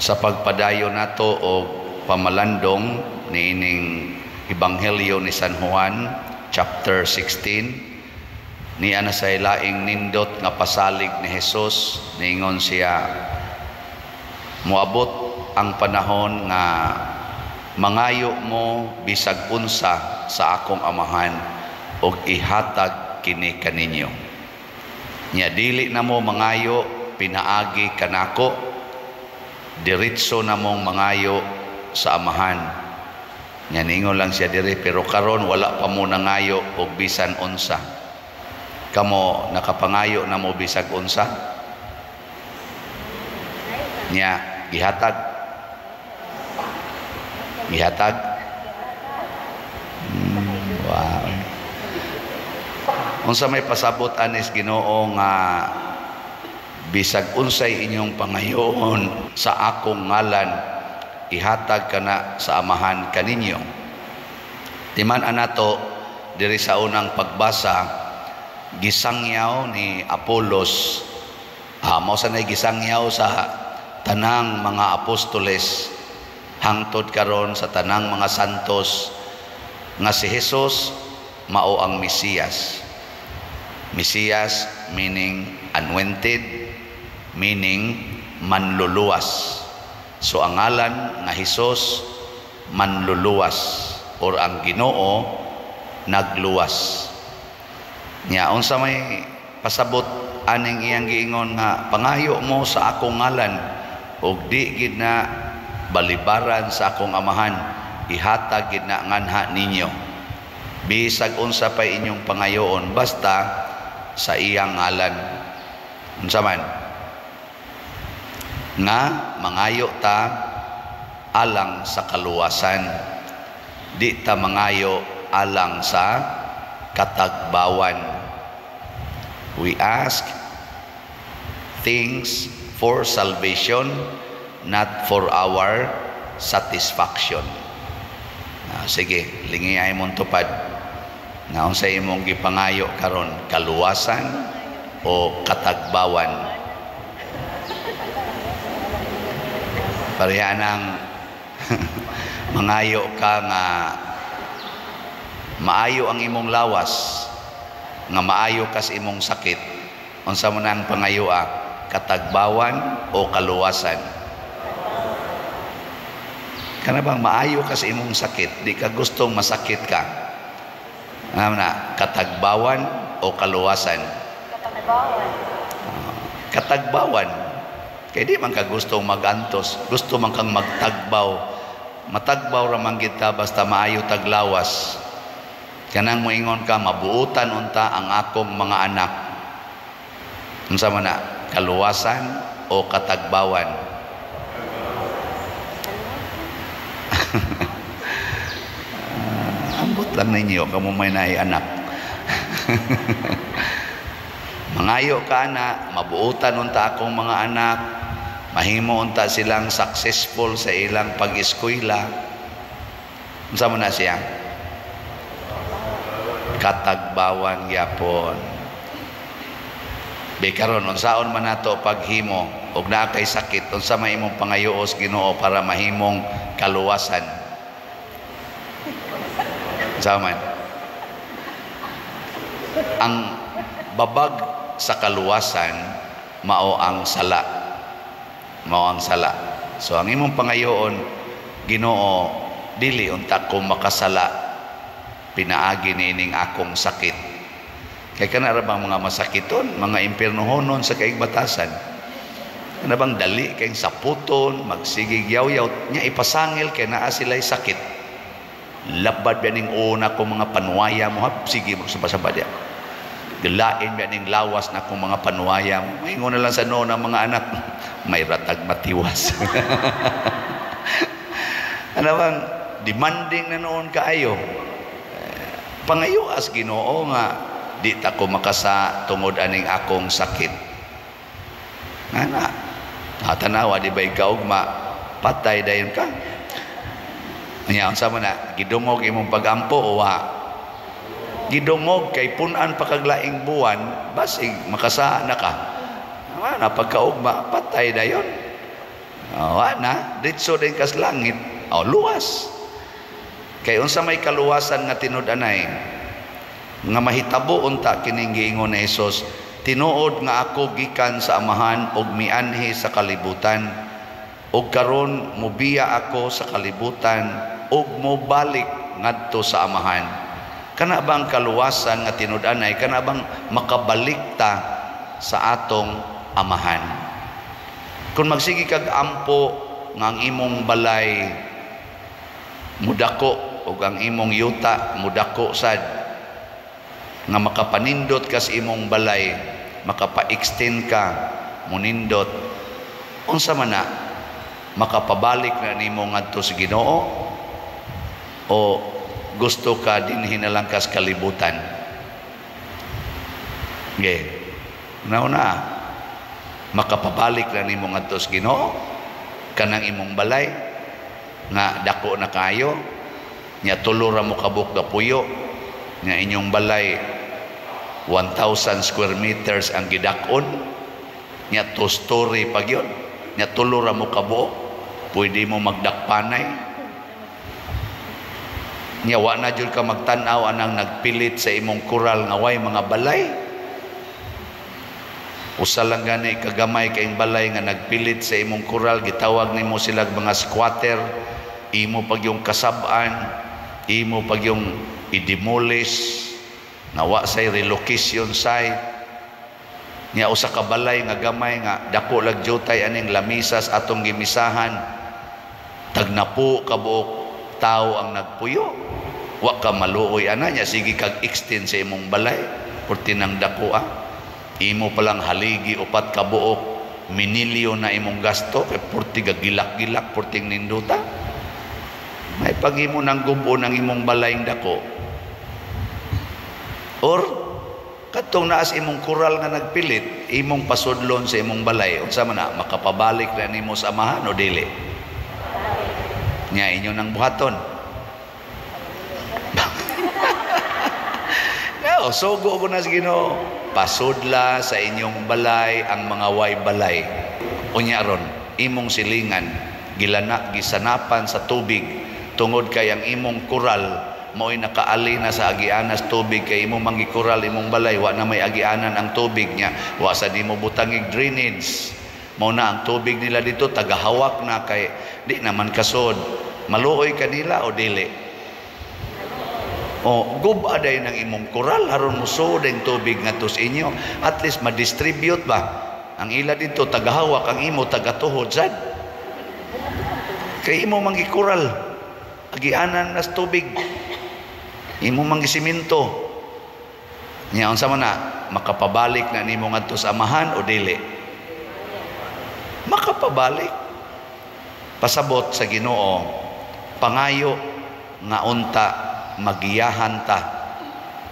sa pagpadayon nato o pamalandong niining Ebanghelyo ni San Juan chapter 16, niya na sa ilaing nindot nga pasalig ni Jesus. Niingon siya, moabot ang panahon nga mangayo mo bisag unsa sa akong amahan og ihatag kini kaninyo. Nya dili na mo mangayo pinaagi kanako, diretso na mong mangayo sa amahan. Nya ningon lang siya diri, pero karon wala pa mo nangayo og bisan unsa. Kamo nakapangayo na mo bisag unsa? Nya gihatag. Gihatag. Wow. Unsa may pasabot anis Ginoo nga bisag unsay inyong pangayoon sa akong ngalan ihatag kana sa amahan kaninyo. Timan anato diri sa unang pagbasa, gisangyaw ni Apolos, mao sa nay gisangyaw sa tanang mga apostoles hangtod karon sa tanang mga santos nga si Jesus mao ang Mesiyas. Mesiyas meaning anointed, meaning manluluwas. So ang ngalan nga Jesus manluluwas, or ang Ginoo nagluwas. Nya unsa may pasabot aning iyang giingon nga pangayo mo sa akong ngalan ug di gid na balibaran sa akong amahan, ihatag gid na nganha ninyo. Bisag unsa pa inyong pangayoon basta sa iyang ngalan. Unsa man? Nga mangayo ta alang sa kaluwasan, di ta mangayo alang sa katagbawan. We ask things for salvation, not for our satisfaction. Sige, lingi ay mong tupad na unsa imong gipangayo karon, kaluwasan o katagbawan. Pareha nang mangayo ka nga maayo ang imong lawas, nga maayo kas imong sakit. Unsa man ang pangayoa, katagbawan o kaluwasan? Kana bang maayo kas imong sakit, di ka gustong masakit ka? Ano na, katagbawan o kaluwasan? Katagbawan. Katagbawan. Kaya di man ka gustong magantos, gusto man kang magtagbaw. Matagbaw ramang kita basta maayo taglawas. Kanang moingon ka, mabuutan unta ang akong mga anak. Unsa man na, kaluwasan o katagbawan? Ambot lang ninyo, kamo may naay anak. Mangayo ka na, mabuutan unta akong mga anak, mahimo unta silang successful sa ilang pag-eskwela. Unsa man na siya? Katagbawan gyapon. Bikaron unsaon man nato paghimo og naa kay sakit, unsa may imong pangayoos Ginoo para mahimong kaluwasan? Zaman. Ang babag sa kaluwasan mao ang sala. Mao ang sala. So ang imong pangayoon, Ginoo, dili unta ko makasala, pinaagi niining akong sakit. Kay kana ra bang mga masakiton, mga impiernohonon sa kaigbatasan? Kana bang dali kay saputon, magsigig yaw-yaw nya ipasangil kay naa sila'y sakit. Labad ba ning una kong mga panuwaya mo, sige mo sabad-sabad ya. Gilain ba ning lawas na kong mga panuwaya mo. Maingon na lang sa noon ng mga anak, may ratag matiwas. Ano bang, demanding na noon kaayo. Pangayo as Ginoo nga, di ta ko makasa tungod aning akong sakit. Nga tanawa, di ba ikaw patay dayon ka? Nya unsa man na, gidungog imong pagampo o wa? Gidungog kay punan pa kag laing buwan, basig makasa na ka. Napagkaugma, patay dayon. Na, ditso din kas langit. Luwas. Kay unsa may kaluwasan nga tinud-anay nga mahitabo unta kining giingon ni Hesus, tinuod nga ako gikan sa amahan ug mianhi sa kalibutan, ug karon mobiya ako sa kalibutan ug mobalik ngadto sa amahan. Kana bang kaluwasan nga tinud-anay, kana bang makabalik ta sa atong amahan? Kung magsigi kag ampo nga ang imong balay mudako ug ang imong yuta mudako sad, nga makapanindot ka sa imong balay, makapa-extend ka, munindot, unsa man na, makapabalik na nimo ngadto sa Ginoo, o gusto ka dinhi na lang kas kalibutan? Una, makapabalik na nimo ngadto sa Ginoo, kanang imong balay, nga dako na kayo, nya tulo ra mo kabuk da puyo, nga inyong balay 1,000 square meters ang gidakon, nya 2 story pag yun, nya tulo ra mo kabuok, pwede mo magdakpanay, nya wa na jud ka magtan-aw anang nagpilit sa imong kural nga way mga balay. Usa lang gani kagamay kayong balay nga nagpilit sa imong kural, gitawag nimo sila mga squatter, imo pag yung kasab-an, imo pag yung i-demolish, nawa say relocation site, niya usa ka balay nga gamay nga dako lag jutay aning lamisas atong gimisahan, tagnapo kabuok tao ang nagpuyo, wa ka maluoy ana, nya sige kag extend sa imong balay porti nang dako imo palang haligi upat ka buok, minilyo na imong gasto kay porti gagilak-gilak porting ninduta. May pag-imo ng gubo ng imong balayng dako, or katong naas imong kural nga nagpilit, imong pasudlon sa imong balay, unsa man na, makapabalik na nimo sa amahan o dili? Nya inyo nang buhaton. No, sugo ko na sa Ginoo, pasudla sa inyong balay ang mga way balay. Unya ron, imong silingan gisanapan sa tubig, tungod kay ang imong kural mo'y nakaali na sa agianas tubig, kay imong mangikural imong balay, wa na may agianan ang tubig niya, wa sa di mo butangig drainage, mo na ang tubig nila dito tagahawak na, kay di naman kasod maluoy kanila o dili. Gubaday ng imong kural haron mo sud ang tubig ngadto sa inyo, at least ma-distribute ba ang ila dito, tagahawak, ang imo tagatuhod sad, kay imo mangikural agianan nas tubig, imo mangisiminto, nya unsa man na, makapabalik na nimo ngadto sa amahan o dili? Makapabalik. Pasabot sa Ginoo, pangayo nga unta magiyahan ta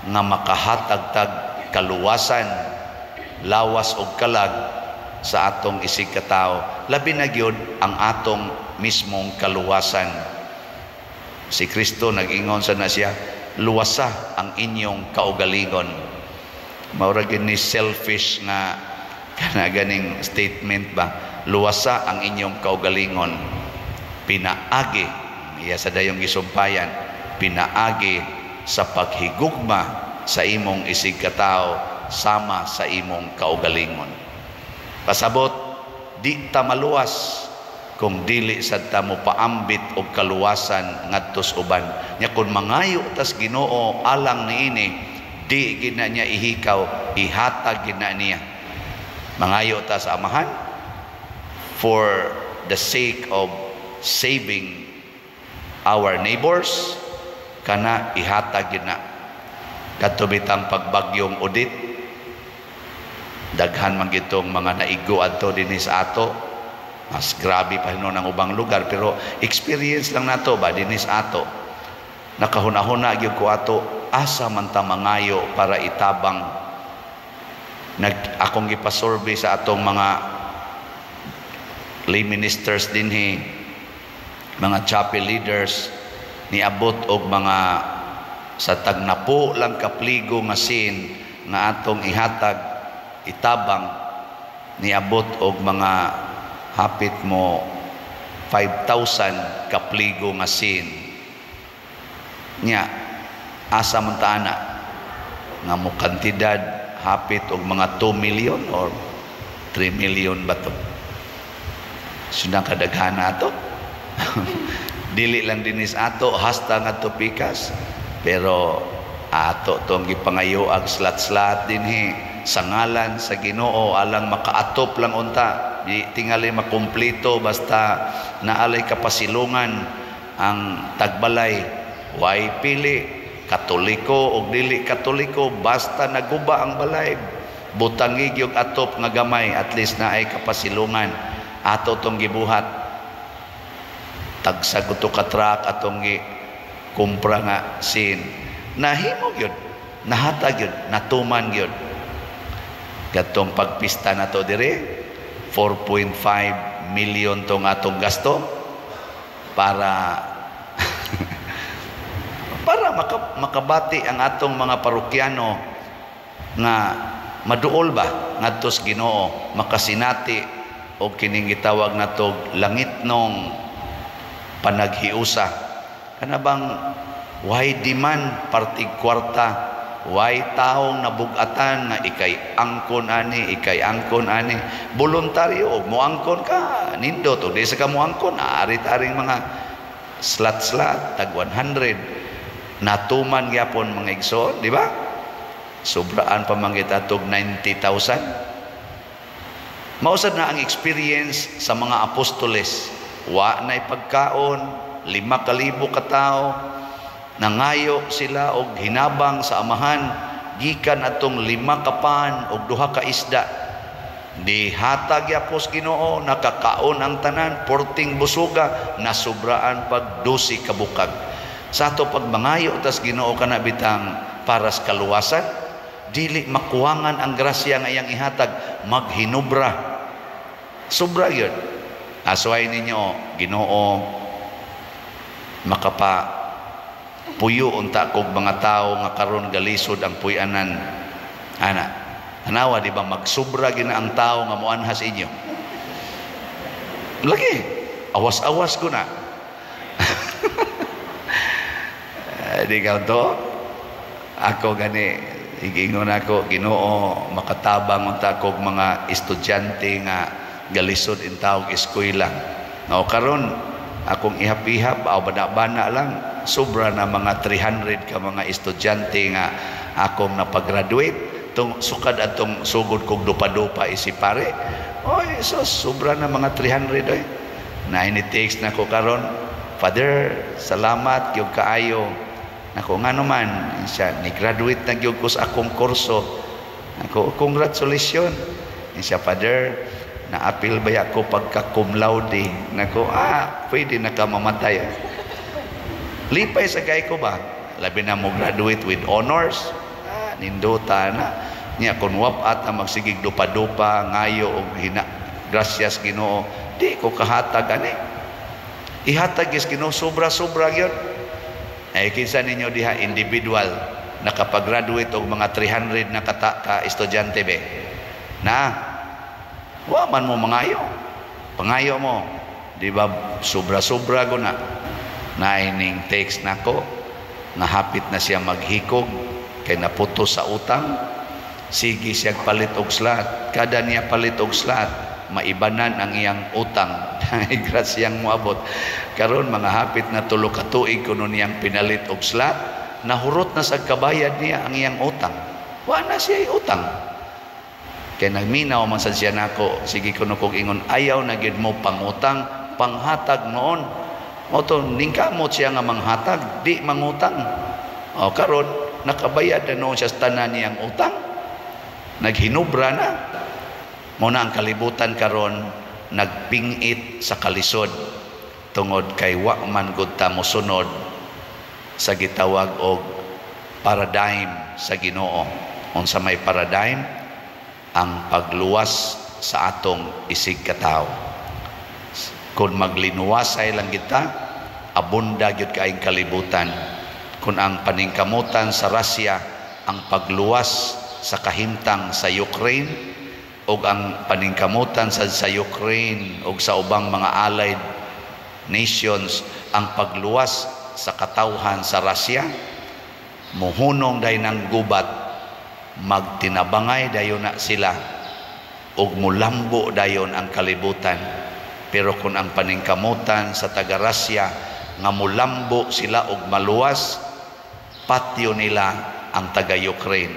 nga makahatag tag kaluwasan, lawas ug kalag sa atong isig katawo, labi na gyud ang atong mismong kaluwasan. Si Kristo nag-ingon sa na siya, luwasa ang inyong kaugalingon. Maura gini selfish nga ganing statement ba, luwasa ang inyong kaugalingon, pinaagi, iya sa dayong gisumpayan, pinaagi sa paghigugma sa imong isig katao sama sa imong kaugalingon. Pasabot, di ta maluwas kung dili sad ta mo paambit og kaluwasan ngadto sa uban. Nya kun mangayo tas Ginoo alang niini, di gid na niya ihikaw, ihatag gid na niya. Mangayo ta sa amahan for the sake of saving our neighbors, kana ihatag gid na. Katubitang pagbagyong Odette, daghan man gitong mga naigo adto dinhi sa ato. Mas grabe pa hinon ang ubang lugar, pero experience lang nato ba dinhi sa ato. Nakahuna-huna gyud ko ato, asa man ta mangayo para itabang. Akong gipasurvey sa atong mga lay ministers dinhi, mga chapel leaders, niabot og mga sa tagnapo lang kapligo nga sin nga atong ihatag itabang, niabot og mga hapit mo 5,000 kapligo nga sin. Nya, asa man ta ana nga mo kantidad hapit og mga 2 million or 3 million ba to? Sina kadaghana ato? Dili lang dinis ato, hasta nga to pikas. Pero ato tong gipangayoag slat-slat dinhi sa ngalan sa Ginoo alang makaatop lang unta. Di tingali makumpleto basta naalay kapasilungan ang tagbalay. Way pili, Katoliko o dili Katoliko, basta naguba ang balay. Butangig yung atop nga gamay, at least na ay kapasilungan. Ato tong gibuhat. Tagsagot to katrak atong kumpra nga sin. Nahimog yun, nahatag yun, natuman yun. Gatong pagpista na to dire, 4.5 million tong atong gasto para para makabati ang atong mga parokyano nga maduol ba ngadto sa Ginoo, makasinati o kining gitawag natog langit nong panaghiusa. Kana bang way demand partig kwarta, way taong nabugatan nga ikay angkon ani, voluntaryo og moangkon ka, nindot o di sa ka moangkon, arit-aring mga slat-slat tag 100 natuman gyapon mga igsoon, di ba? Sobraan pa manggit atog 90,000. Mausad na ang experience sa mga apostoles. Wa na'y pagkaon, 5,000 ka tao, nangayo sila og hinabang sa amahan, gikan atong 5 ka pan og 2 ka isda. Di hatag yapos Ginoo, nakakaon ang tanan, 14 busuga, nasubraan pag 12 ka bukag. Sa ato pagmangayo tas Ginoo kana bitang para sa kaluwasan, dili makuwangan ang grasya nga iyang ihatag, maghinubra. Sobra yun. Asway ninyo, Ginoo, makapa puyo unta kog mga tao nga karon galisod ang puyanan. Ana, hanawa di ba magsubra gina ang tao nga moanhas inyo? Lagi, awas-awas ko na. Di ka to, ako gani, igingon ako, Ginoo, makatabang unta kog mga estudyante nga galisod in taog eskwela. Now karon akong ihap-ihap aw bana-bana lang, sobra na mga 300 ka mga estudyante nga akong napagraduate tung sukad atong sugod kog dupa-dupa isipare. Oy, so sobra na mga 300 oy. Na ini-text na ko karon, Father, salamat gyud kaayo. Nako ngano man siya ni graduate na gyud ko sa akong kurso. Nako congratulations. Siya, Father, na-apil ba ako pagka cum laude? Nako, pwede na ka mamatay. Lipay sa kay ko ba? Labi na mo graduate with honors. Nindota na. Niya kung wapat na magsigig dupa-dupa, ngayo o gracias Ginoo, di ko kahatag ani. Ihatag is Ginoo, sobra-sobra yun. Kinsa ninyo diha individual nakapag-graduate og mga 300 na ka estudyante be. Na wa man mo mangayo. Pangayo mo, di ba sobra-sobra go na. Naining text nako nga hapit na siya maghikog kay naputo sa utang. Sige siya palit og slat. Kada niya palit og slat, maibanan ang iyang utang. Grasyang moabot. Karon mga hapit na 3 ka tuig kuno niyang pinalit og slat, nahurot na sa kabayad niya ang iyang utang. Wa na siya utang. Kaya nagminaw man sa siya nako, sige kuno kog ingon, ayaw na gid mo pangutang, panghatag noon. O to, ningkamot siya nga manghatag, di mangutang. O karon nakabayad na noon siya sa tanan niyang utang. Naghinubra na. Muna ang kalibutan karon nagpingit sa kalisod tungod kay wa man gud ta mosunod sa gitawag og paradigm sa Ginoo. Unsa may paradigm? Ang pagluwas sa atong isig katao. Kung maglinuwasay lang kita, abunda gyud kaayong kalibutan. Kung ang paningkamutan sa Russia, ang pagluwas sa kahimtang sa Ukraine, o ang paningkamutan sa Ukraine o sa ubang mga allied nations ang pagluwas sa katawhan sa Russia, muhunong day ng gubat, magtinabangay dayon na sila, ug mulambo dayon ang kalibutan. Pero kung ang paningkamutan sa taga-Russia nga mulambo sila ug maluwas, patyo nila ang taga-Ukraine.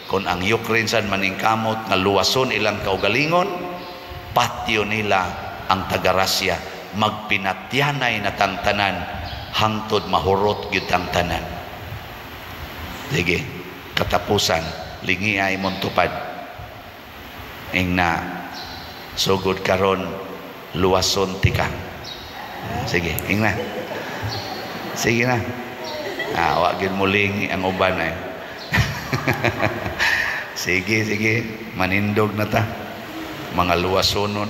Kung ang Ukraine san maningkamot nga luwason ilang kaugalingon, patyo nila ang taga-Russia. Magpinatyanay na tantanan hangtod mahurot gyud ang tanan. Sige, katapusan lingi ay mong tupad. Ing na sugod karon luwason tika. Sige, ing na. Sige na. Wa gyud muling ang uban ay. Sige, manindog na ta. Mga luwasonon.